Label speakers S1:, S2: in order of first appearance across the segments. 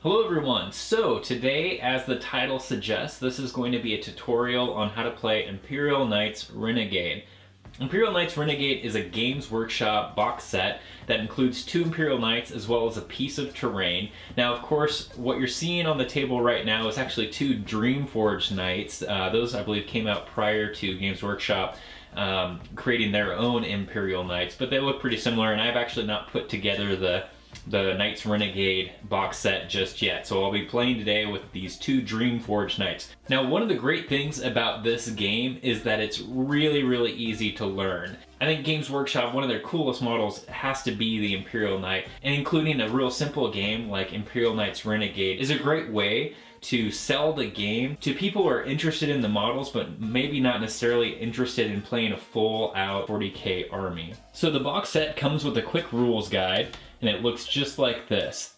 S1: Hello everyone! So today, as the title suggests, this is going to be a tutorial on how to play Imperial Knights Renegade. Imperial Knights Renegade is a Games Workshop box set that includes 2 Imperial Knights as well as a piece of terrain. Now of course, what you're seeing on the table right now is actually 2 Dreamforged Knights. Those I believe came out prior to Games Workshop creating their own Imperial Knights, but they look pretty similar, and I've actually not put together the Knights Renegade box set just yet. So I'll be playing today with these 2 Dreamforged Knights. Now, one of the great things about this game is that it's really easy to learn. I think Games Workshop, one of their coolest models has to be the Imperial Knight, and including a real simple game like Imperial Knights Renegade is a great way to sell the game to people who are interested in the models but maybe not necessarily interested in playing a full out 40k army. So the box set comes with a quick rules guide, and it looks just like this.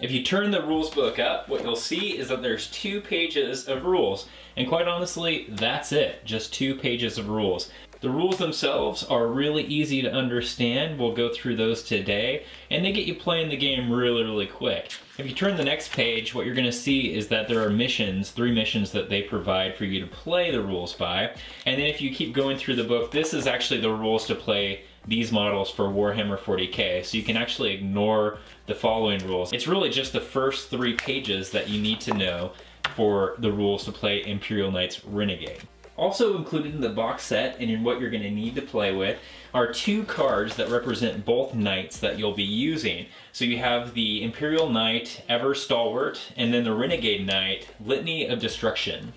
S1: If you turn the rules book up, what you'll see is that there's 2 pages of rules, and quite honestly, that's it, just 2 pages of rules. The rules themselves are really easy to understand. We'll go through those today, and they get you playing the game really quick. If you turn the next page, what you're going to see is that there are missions, 3 missions that they provide for you to play the rules by. And then if you keep going through the book, this is actually the rules to play these models for Warhammer 40k, so you can actually ignore the following rules. It's really just the first 3 pages that you need to know for the rules to play Imperial Knights Renegade. Also included in the box set, and in what you're going to need to play with, are 2 cards that represent both knights that you'll be using. So you have the Imperial Knight, Ever Stalwart, and then the Renegade Knight, Litany of Destruction.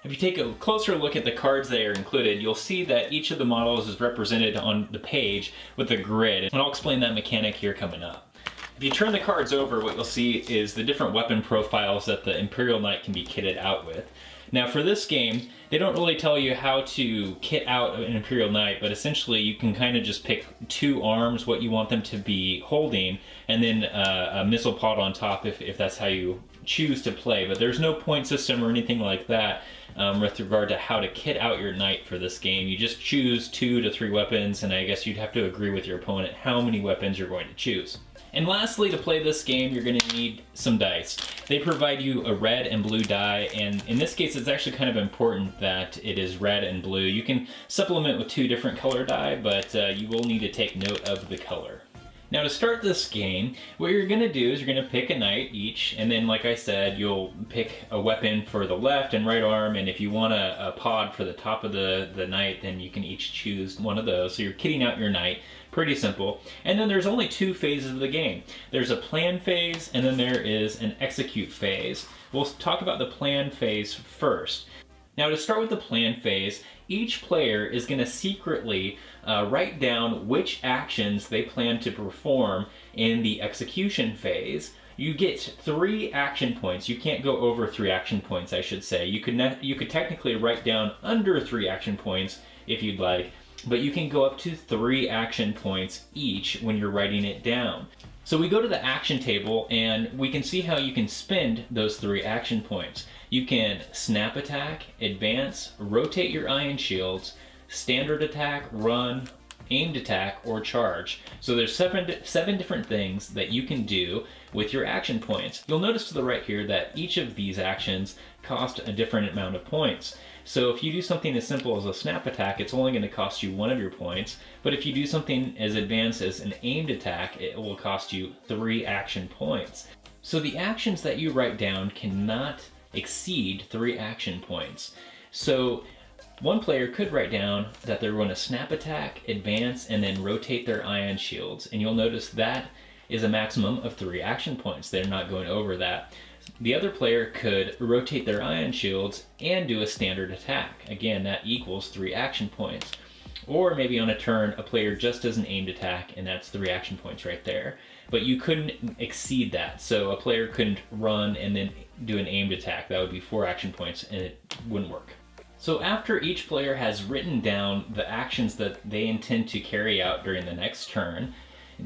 S1: If you take a closer look at the cards that are included, you'll see that each of the models is represented on the page with a grid, and I'll explain that mechanic here coming up. If you turn the cards over, what you'll see is the different weapon profiles that the Imperial Knight can be kitted out with. Now for this game, they don't really tell you how to kit out an Imperial Knight, but essentially you can kind of just pick 2 arms, what you want them to be holding, and then a missile pod on top if that's how you choose to play. But there's no point system or anything like that with regard to how to kit out your knight for this game. You just choose 2 to 3 weapons, and I guess you'd have to agree with your opponent how many weapons you're going to choose. And lastly, to play this game, you're going to need some dice. They provide you a red and blue die, and in this case, it's actually kind of important that it is red and blue. You can supplement with 2 different color die, but you will need to take note of the color. Now to start this game, what you're going to do is you're going to pick a knight each, and then like I said, you'll pick a weapon for the left and right arm, and if you want a pod for the top of the knight, then you can each choose one of those. So you're kitting out your knight. Pretty simple. And then there's only 2 phases of the game. There's a plan phase, and then there is an execute phase. We'll talk about the plan phase first. Now to start with the plan phase, each player is going to secretly write down which actions they plan to perform in the execution phase. You get 3 action points. You can't go over 3 action points, I should say. You could technically write down under 3 action points if you'd like, but you can go up to 3 action points each when you're writing it down. So we go to the action table, and we can see how you can spend those 3 action points. You can snap attack, advance, rotate your ion shields, standard attack, run, aimed attack, or charge. So there's 7 different things that you can do with your action points. You'll notice to the right here that each of these actions cost a different amount of points. So if you do something as simple as a snap attack, it's only going to cost you 1 of your points. But if you do something as advanced as an aimed attack, it will cost you 3 action points. So the actions that you write down cannot exceed 3 action points. So one player could write down that they're going to snap attack, advance, and then rotate their ion shields. And you'll notice that is a maximum of 3 action points. They're not going over that. The other player could rotate their ion shields and do a standard attack. Again, that equals 3 action points. Or maybe on a turn, a player just does an aimed attack, and that's 3 action points right there. But you couldn't exceed that. So a player couldn't run and then do an aimed attack. That would be 4 action points, and it wouldn't work. So after each player has written down the actions that they intend to carry out during the next turn,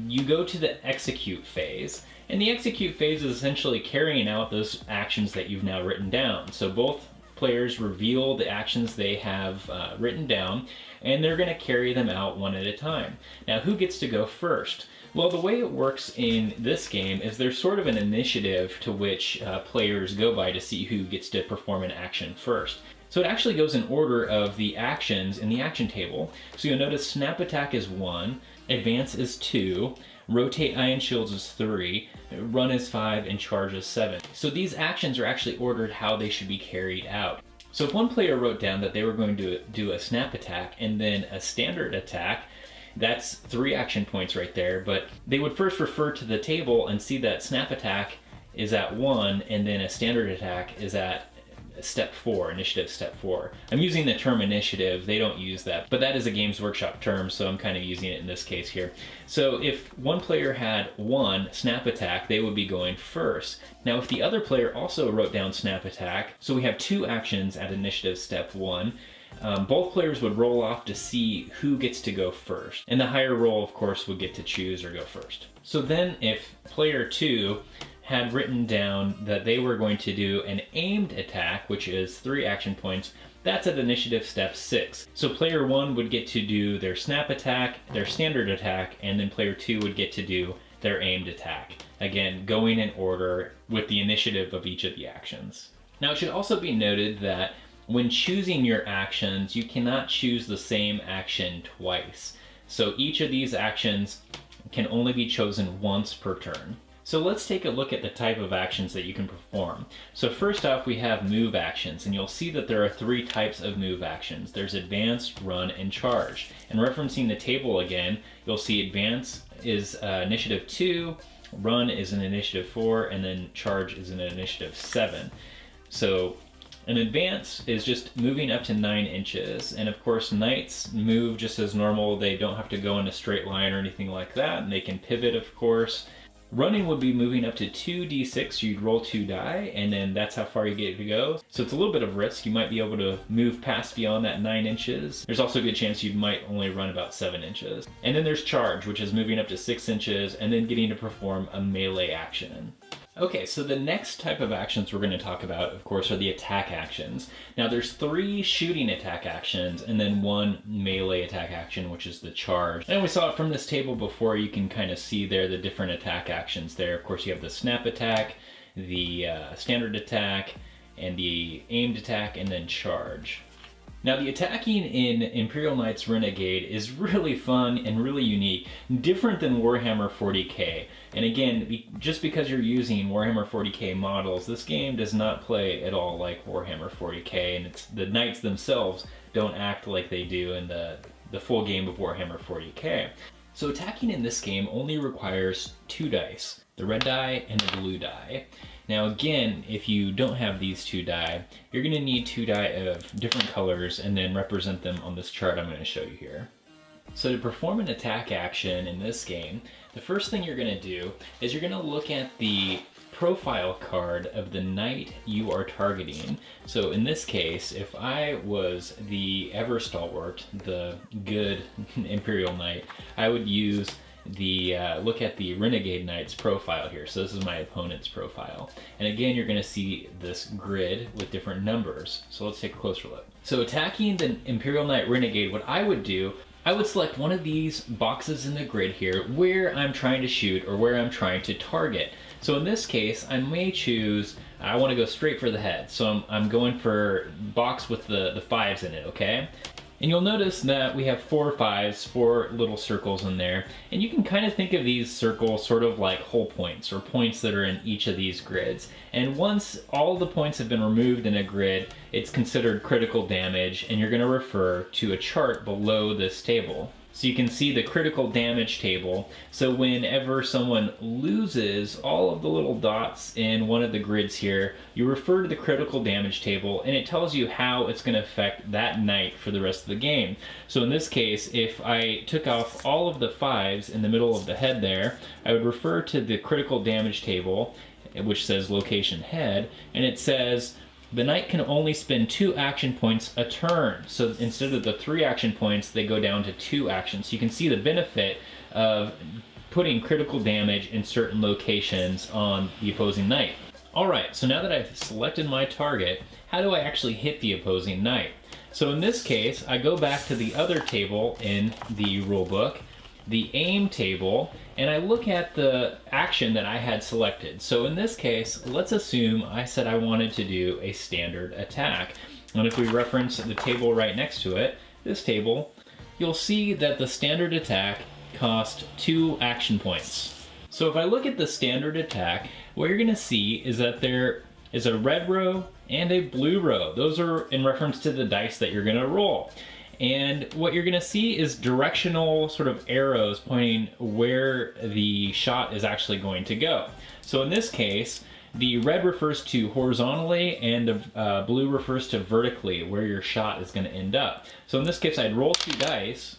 S1: you go to the execute phase. And the execute phase is essentially carrying out those actions that you've now written down. So both players reveal the actions they have written down, and they're going to carry them out one at a time. Now, who gets to go first? Well, the way it works in this game is there's sort of an initiative to which players go by to see who gets to perform an action first. So it actually goes in order of the actions in the action table. So you'll notice Snap Attack is 1, Advance is 2, Rotate Ion Shields is 3, Run is 5, and Charge is 7. So these actions are actually ordered how they should be carried out. So if one player wrote down that they were going to do a Snap Attack and then a Standard Attack, that's 3 action points right there, but they would first refer to the table and see that Snap Attack is at 1 and then a Standard Attack is at step 4, initiative step 4. I'm using the term initiative, they don't use that, but that is a Games Workshop term, so I'm kind of using it in this case here. So if one player had 1 Snap Attack, they would be going first. Now if the other player also wrote down Snap Attack, so we have 2 actions at initiative step 1, both players would roll off to see who gets to go first. And the higher roll, of course, would get to choose or go first. So then if player 2 had written down that they were going to do an aimed attack, which is 3 action points, that's at initiative step 6. So player 1 would get to do their Snap Attack, their Standard Attack, and then player 2 would get to do their aimed attack. Again, going in order with the initiative of each of the actions. Now it should also be noted that when choosing your actions, you cannot choose the same action twice. So each of these actions can only be chosen once per turn. So let's take a look at the type of actions that you can perform. So first off, we have move actions, and you'll see that there are 3 types of move actions. There's Advance, Run, and Charge. And referencing the table again, you'll see Advance is initiative 2, Run is an initiative 4, and then Charge is an initiative 7. So an advance is just moving up to 9 inches, and of course knights move just as normal. They don't have to go in a straight line or anything like that, and they can pivot, of course. Running would be moving up to 2d6, you'd roll 2 die, and then that's how far you get to go. So it's a little bit of risk. You might be able to move past beyond that 9 inches. There's also a good chance you might only run about 7 inches. And then there's Charge, which is moving up to 6 inches, and then getting to perform a melee action. Okay, so the next type of actions we're going to talk about, of course, are the attack actions. Now there's 3 shooting attack actions and then 1 melee attack action, which is the charge. And we saw it from this table before. You can kind of see there the different attack actions there. Of course, you have the snap attack, the standard attack, and the aimed attack, and then charge. Now the attacking in Imperial Knights Renegade is really fun and really unique, different than Warhammer 40k. And again, just because you're using Warhammer 40k models, this game does not play at all like Warhammer 40k, and the knights themselves don't act like they do in the full game of Warhammer 40k. So attacking in this game only requires 2 dice, the red die and the blue die. Now again, if you don't have these 2 die, you're going to need 2 die of different colors and then represent them on this chart I'm going to show you here. So to perform an attack action in this game, the first thing you're going to do is you're going to look at the profile card of the knight you are targeting. So in this case, if I was the ever stalwart, the good Imperial Knight, I would use the look at the Renegade Knight's profile here. So this is my opponent's profile. And again, you're going to see this grid with different numbers. So let's take a closer look. So attacking the Imperial Knight Renegade, what I would do, I would select one of these boxes in the grid here where I'm trying to shoot or where I'm trying to target. So in this case, I may choose, I want to go straight for the head. So I'm going for box with the 5s in it, okay? And you'll notice that we have 4 5s, 4 little circles in there. And you can kind of think of these circles sort of like hole points, or points that are in each of these grids. And once all the points have been removed in a grid, it's considered critical damage, and you're going to refer to a chart below this table. So you can see the critical damage table. So whenever someone loses all of the little dots in one of the grids here, you refer to the critical damage table, and it tells you how it's going to affect that knight for the rest of the game. So in this case, if I took off all of the 5s in the middle of the head there, I would refer to the critical damage table, which says location head, and it says the knight can only spend 2 action points a turn. So instead of the 3 action points, they go down to 2 actions. So you can see the benefit of putting critical damage in certain locations on the opposing knight. Alright, so now that I've selected my target, how do I actually hit the opposing knight? So in this case, I go back to the other table in the rulebook, the aim table, and I look at the action that I had selected. So in this case, let's assume I said I wanted to do a standard attack. And if we reference the table right next to it, this table, you'll see that the standard attack cost 2 action points. So if I look at the standard attack, what you're gonna see is that there is a red row and a blue row. Those are in reference to the dice that you're gonna roll. And what you're gonna see is directional sort of arrows pointing where the shot is actually going to go. So in this case, the red refers to horizontally and the blue refers to vertically, where your shot is gonna end up. So in this case, I'd roll 2 dice,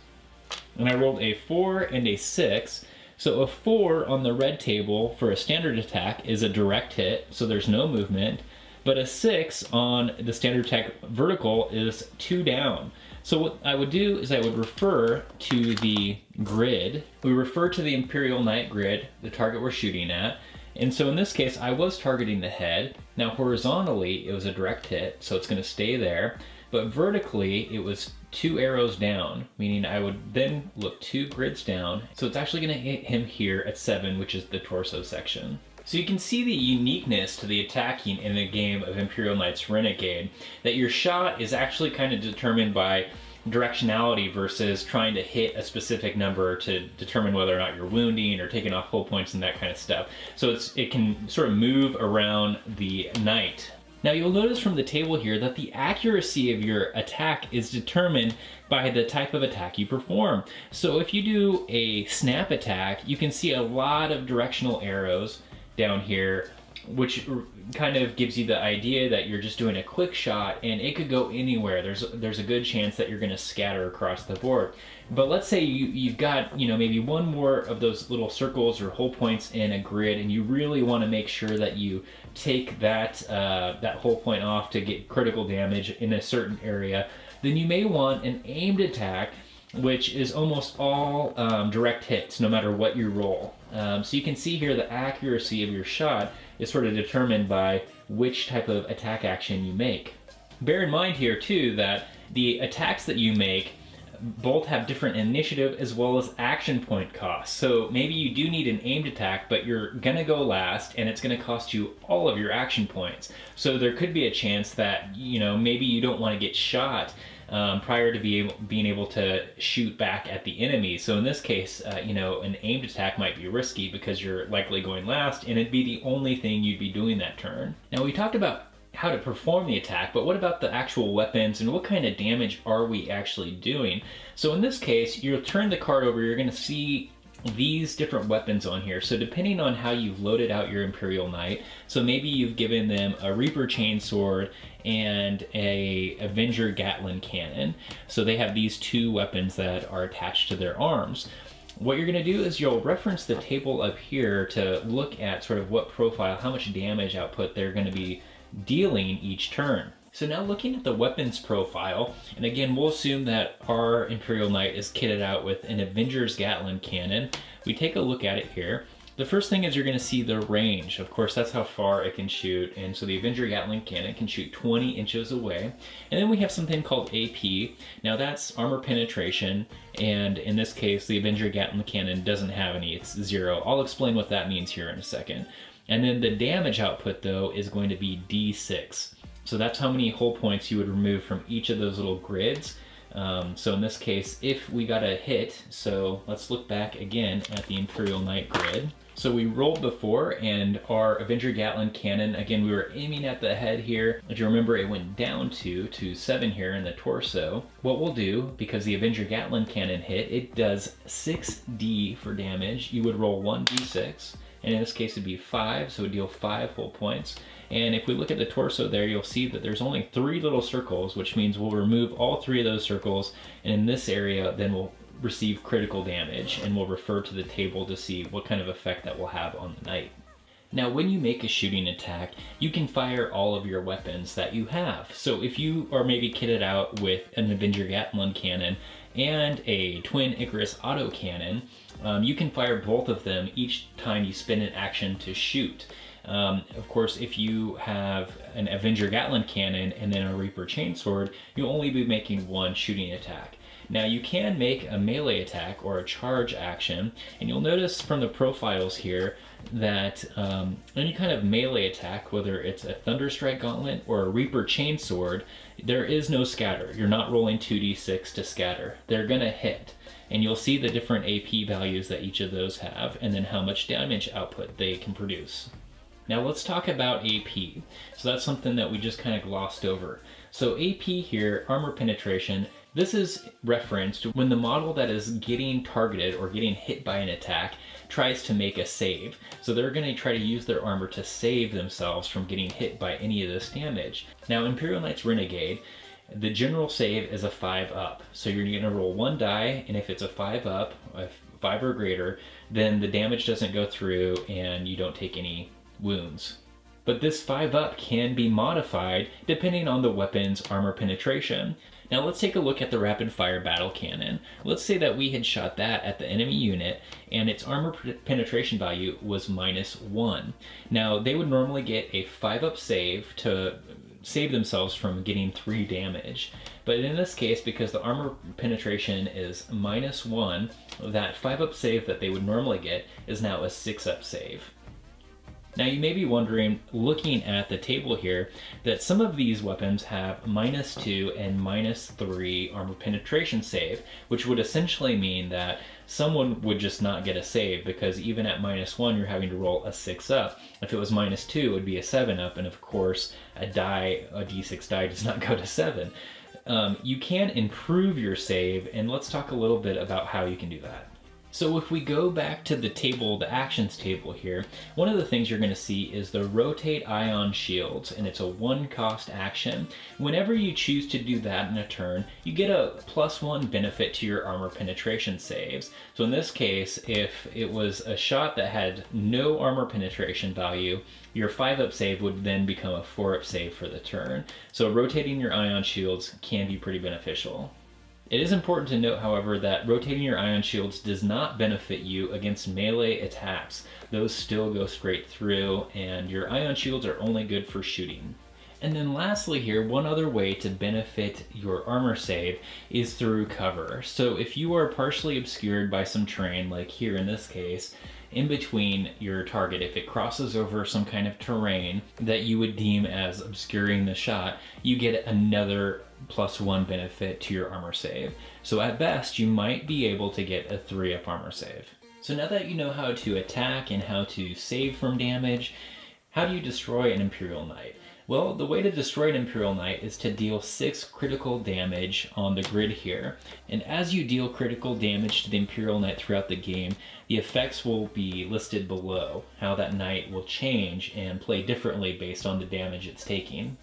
S1: and I rolled a 4 and a 6. So a 4 on the red table for a standard attack is a direct hit, so there's no movement. But a 6 on the standard attack vertical is 2 down. So what I would do is I would refer to the grid. We refer to the Imperial Knight grid, the target we're shooting at. And so in this case, I was targeting the head. Now horizontally, it was a direct hit, so it's gonna stay there. But vertically, it was 2 arrows down, meaning I would then look 2 grids down. So it's actually gonna hit him here at 7, which is the torso section. So you can see the uniqueness to the attacking in the game of Imperial Knights Renegade, that your shot is actually kind of determined by directionality versus trying to hit a specific number to determine whether or not you're wounding or taking off hull points and that kind of stuff. So it can sort of move around the knight. Now you'll notice from the table here that the accuracy of your attack is determined by the type of attack you perform. So if you do a snap attack, you can see a lot of directional arrows down here, which kind of gives you the idea that you're just doing a quick shot and it could go anywhere. There's a good chance that you're gonna scatter across the board. But let's say you've got, maybe one more of those little circles or hull points in a grid, and you really want to make sure that you take that hull point off to get critical damage in a certain area. Then you may want an aimed attack, which is almost all direct hits, no matter what you roll. So you can see here the accuracy of your shot is sort of determined by which type of attack action you make. Bear in mind here too that the attacks that you make both have different initiative as well as action point costs. So maybe you do need an aimed attack, but you're gonna go last and it's gonna cost you all of your action points. So there could be a chance that, maybe you don't wanna get shot prior to being able to shoot back at the enemy. So in this case, an aimed attack might be risky because you're likely going last and it'd be the only thing you'd be doing that turn. Now we talked about how to perform the attack, but what about the actual weapons and what kind of damage are we actually doing? So in this case, you'll turn the card over, you're gonna see these different weapons on here. So depending on how you've loaded out your Imperial Knight, so maybe you've given them a Reaper Chainsword and a Avenger Gatling Cannon. So they have these 2 weapons that are attached to their arms. What you're gonna do is you'll reference the table up here to look at sort of what profile, how much damage output they're gonna be dealing each turn. So now looking at the weapons profile, and again we'll assume that our Imperial Knight is kitted out with an Avenger's Gatling Cannon. We take a look at it here. The first thing is you're going to see the range. Of course, that's how far it can shoot, and so the Avenger Gatling Cannon can shoot 20 inches away. And then we have something called AP. Now that's armor penetration, and in this case the Avenger Gatling Cannon doesn't have any, it's 0. I'll explain what that means here in a second. And then the damage output though is going to be D6. So that's how many hull points you would remove from each of those little grids. So in this case, if we got a hit, so let's look back again at the Imperial Knight grid. So we rolled before, and our Avenger Gatling Cannon, again, we were aiming at the head here. If you remember, it went down to 7 here in the torso. What we'll do, because the Avenger Gatling Cannon hit, it does 6d for damage. You would roll 1d6, and in this case it'd be 5, so it would deal 5 hull points. And if we look at the torso there, you'll see that there's only 3 little circles, which means we'll remove all 3 of those circles, and in this area then we'll receive critical damage, and we'll refer to the table to see what kind of effect that will have on the knight. Now when you make a shooting attack, you can fire all of your weapons that you have. So if you are maybe kitted out with an Avenger Gatling Cannon and a Twin Icarus autocannon, you can fire both of them each time you spend an action to shoot. Of course, if you have an Avenger Gatling cannon and then a Reaper chainsword, you'll only be making one shooting attack. Now you can make a melee attack or a charge action, and you'll notice from the profiles here that any kind of melee attack, whether it's a Thunderstrike Gauntlet or a Reaper Chainsword, there is no scatter. You're not rolling 2d6 to scatter. They're gonna hit. And you'll see the different AP values that each of those have, and then how much damage output they can produce. Now let's talk about AP. So that's something that we just kind of glossed over. So AP here, armor penetration, this is referenced when the model that is getting targeted or getting hit by an attack tries to make a save. So they're going to try to use their armor to save themselves from getting hit by any of this damage. Now Imperial Knights Renegade, the general save is a 5 up. So you're going to roll one die, and if it's a 5 up, a 5 or greater, then the damage doesn't go through and you don't take any wounds. But this 5 up can be modified depending on the weapon's armor penetration. Now let's take a look at the rapid fire battle cannon. Let's say that we had shot that at the enemy unit and its armor penetration value was -1. Now they would normally get a 5 up save to save themselves from getting 3 damage. But in this case, because the armor penetration is -1, that 5 up save that they would normally get is now a 6 up save. Now you may be wondering, looking at the table here, that some of these weapons have -2 and -3 armor penetration save, which would essentially mean that someone would just not get a save, because even at -1 you're having to roll a 6 up. If it was -2 it would be a 7 up, and of course a d6 die does not go to 7. You can improve your save, and let's talk a little bit about how you can do that. So if we go back to the table, the actions table here, one of the things you're going to see is the rotate ion shields, and it's a 1 cost action. Whenever you choose to do that in a turn, you get a +1 benefit to your armor penetration saves. So in this case, if it was a shot that had no armor penetration value, your 5 up save would then become a 4 up save for the turn. So rotating your ion shields can be pretty beneficial. It is important to note, however, that rotating your ion shields does not benefit you against melee attacks. Those still go straight through, and your ion shields are only good for shooting. And then lastly here, one other way to benefit your armor save is through cover. So if you are partially obscured by some terrain, like here in this case, in between your target, if it crosses over some kind of terrain that you would deem as obscuring the shot, you get another +1 benefit to your armor save. So at best, you might be able to get a 3 up armor save. So now that you know how to attack and how to save from damage, how do you destroy an Imperial Knight? Well, the way to destroy an Imperial Knight is to deal 6 critical damage on the grid here. And as you deal critical damage to the Imperial Knight throughout the game, the effects will be listed below, how that knight will change and play differently based on the damage it's taking.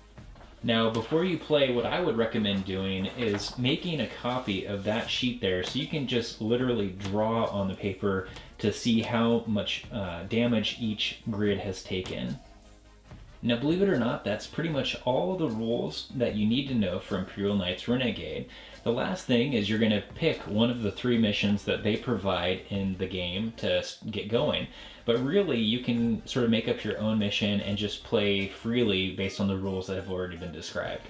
S1: Now, before you play, what I would recommend doing is making a copy of that sheet there, so you can just literally draw on the paper to see how much damage each grid has taken. Now, believe it or not, that's pretty much all the rules that you need to know for Imperial Knights Renegade. The last thing is you're going to pick one of the 3 missions that they provide in the game to get going. But really, you can sort of make up your own mission and just play freely based on the rules that have already been described.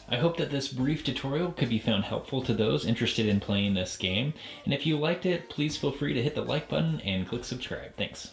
S1: I hope that this brief tutorial could be found helpful to those interested in playing this game. And if you liked it, please feel free to hit the like button and click subscribe. Thanks.